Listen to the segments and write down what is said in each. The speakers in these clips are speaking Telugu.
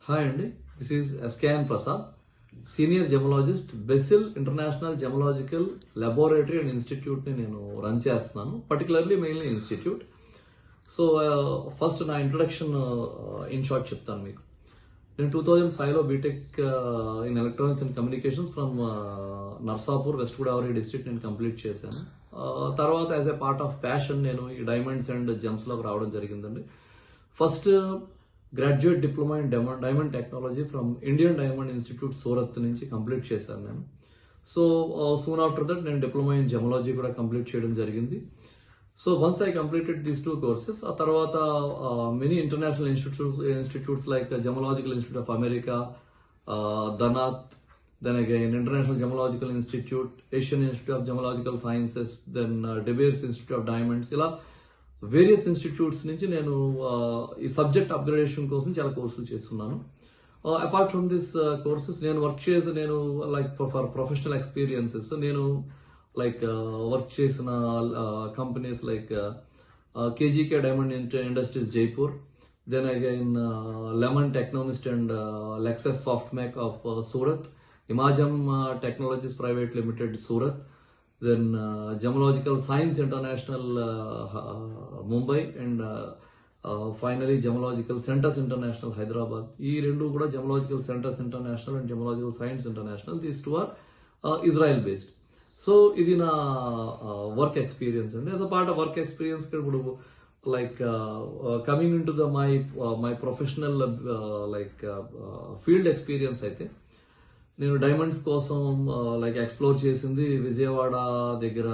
హాయ్ అండి, this is SKN Prasad, senior gemologist, బెసిల్ international gemological laboratory and institute ని నేను రన్ చేస్తున్నాను, particularly mainly institute. So first నా ఇంట్రొడక్షన్ ఇన్ షార్ట్ చెప్తాను మీకు. నేను 2005లో BTech in electronics and communications from Narsapur, west Godavari district నేను కంప్లీట్ చేశాను. తర్వాత as a part of passion నేను ఈ డైమండ్స్ అండ్ జెమ్స్ లోకి రావడం జరిగిందండి. First graduate diploma in diamond technology from Indian diamond institute Surat నుంచి కంప్లీట్ చేశాను నేను. సో సూన్ ఆఫ్టర్ దట్ నేను డిప్లొమా ఇన్ జెమలాజీ కూడా కంప్లీట్ చేయడం జరిగింది. So once I completed these 2 courses, ఆ తర్వాత many international institutes like gemological institute of America, దనాత్, then again International Gemological Institute, Asian Institute of Gemological Sciences, then De Beers Institute of Diamonds, ఇలా వేరియస్ ఇన్స్టిట్యూట్స్ నుంచి నేను ఈ సబ్జెక్ట్ అప్గ్రేడేషన్ కోసం చాలా కోర్సులు చేస్తున్నాను. అపార్ట్ ఫ్రమ్ దిస్ కోర్సెస్ నేను లైక్ ఫర్ ప్రొఫెషనల్ ఎక్స్పీరియన్సెస్ నేను వర్క్ చేసిన companies like KGK diamond industries Jaipur, then again lemon technomist and Lexus soft make of Surat, ఇమాజమ్ technologies private limited Surat, then Gemological Science International Mumbai, and finally Gemological Centers International Hyderabad. ఈ రెండు కూడా Gemological Centers International and Gemological Science International, these two are Israel based. So ఇది నా వర్క్ ఎక్స్పీరియన్స్ అండి. As a part of work experience ఇప్పుడు coming in to the my professional field experience అయితే నేను డైమండ్స్ కోసం ఎక్స్ప్లోర్ చేసింది విజయవాడ దగ్గర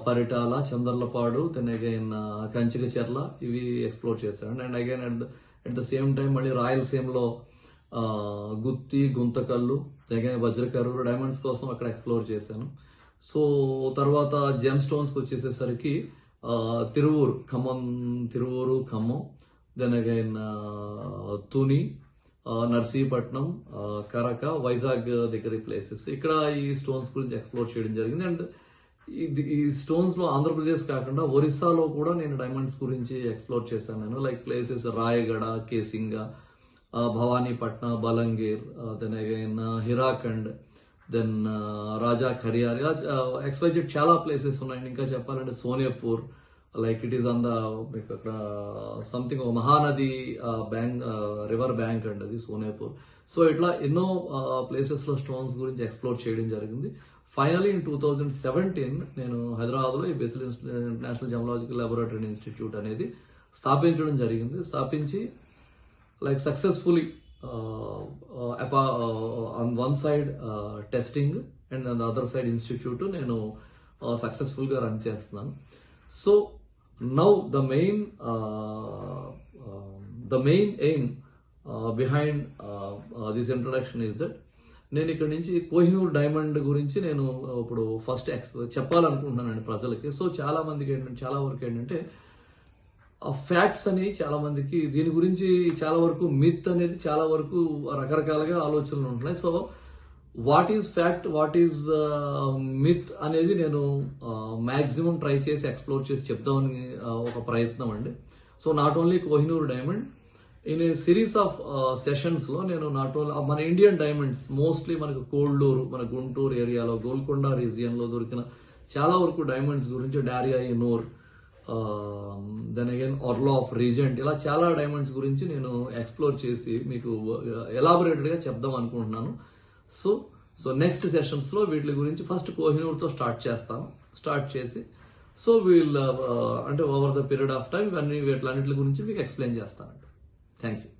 పరిటాల, చందర్లపాడు, దెన్ అగైన్ కంచికచెర్ల, ఇవి ఎక్స్ప్లోర్ చేశాను. And again at the same time మళ్ళీ రాయలసీమలో గుత్తి, గుంతకల్లు, అగైన్ వజ్రకరూరు డైమండ్స్ కోసం అక్కడ ఎక్స్ప్లోర్ చేశాను. సో తర్వాత జెమ్ స్టోన్స్కి వచ్చేసేసరికి తిరువూరు, ఖమ్మం, దెన్ అగైన్ తుని, నర్సీపట్నం, కరక, వైజాగ్ దగ్గర ప్లేసెస్, ఇక్కడ ఈ స్టోన్స్ గురించి ఎక్స్ప్లోర్ చేయడం జరిగింది. అండ్ ఈ స్టోన్స్ లో ఆంధ్రప్రదేశ్ కాకుండా ఒరిస్సాలో కూడా నేను డైమండ్స్ గురించి ఎక్స్ప్లోర్ చేశాను. నేను places Rayagada, Kesinga, Bhawanipatna, Balangir, then again Hirakhand, then Raja Khariar, XYZ చాలా ప్లేసెస్ ఉన్నాయి. ఇంకా చెప్పాలంటే Sonepur, it is on the మీకు అక్కడ సంథింగ్ మహానది రివర్ బ్యాంక్ అండి అది సోనేపూర్. సో ఇట్లా ఎన్నో ప్లేసెస్ లో స్టోన్స్ గురించి ఎక్స్ప్లోర్ చేయడం జరిగింది. ఫైనలీ ఇన్ 2017 నేను హైదరాబాద్ లో ఈ Basil international gemological laboratory institute అనేది స్థాపించడం జరిగింది. స్థాపించి successfully on one side testing and on the other side institute నేను సక్సెస్ఫుల్ గా రన్ చేస్తున్నాను. So now the main aim behind this introduction is that నేను ఇక్కడ నుంచి కోహినూర్ డైమండ్ గురించి నేను ఇప్పుడు ఫస్ట్ చెప్పాలనుకుంటున్నానండి ప్రజలకి. సో చాలా వరకు ఏంటంటే ఫ్యాక్ట్స్ అని చాలా మందికి దీని గురించి చాలా వరకు మిత్ అనేది చాలా వరకు రకరకాలుగా ఆలోచనలు ఉంటున్నాయి. So what is fact, what is myth అనేది నేను మ్యాక్సిమం ట్రై చేసి ఎక్స్ప్లోర్ చేసి చెప్దామని ఒక ప్రయత్నం అండి. So not only Kohinoor diamond, in a series of sessions లో నేను నాట్ ఓన్లీ మన ఇండియన్ డైమండ్స్, మోస్ట్లీ మనకు కోల్డూరు, మన గుంటూరు ఏరియాలో, గోల్కొండ రీజియన్ లో దొరికిన చాలా వరకు డైమండ్స్ గురించి, Daria Noor, then again Orlov, regent, ఇలా చాలా డైమండ్స్ గురించి నేను ఎక్స్ప్లోర్ చేసి మీకు ఎలాబొరేటెడ్ గా చెప్దాం అనుకుంటున్నాను. సో నెక్స్ట్ సెషన్స్ లో వీటి గురించి ఫస్ట్ కోహినూర్ తో స్టార్ట్ చేసి సో వీళ్ళు అంటే over the period of time వీటిలన్నిటి గురించి మీకు ఎక్స్ప్లెయిన్ చేస్తానండి. Thank you.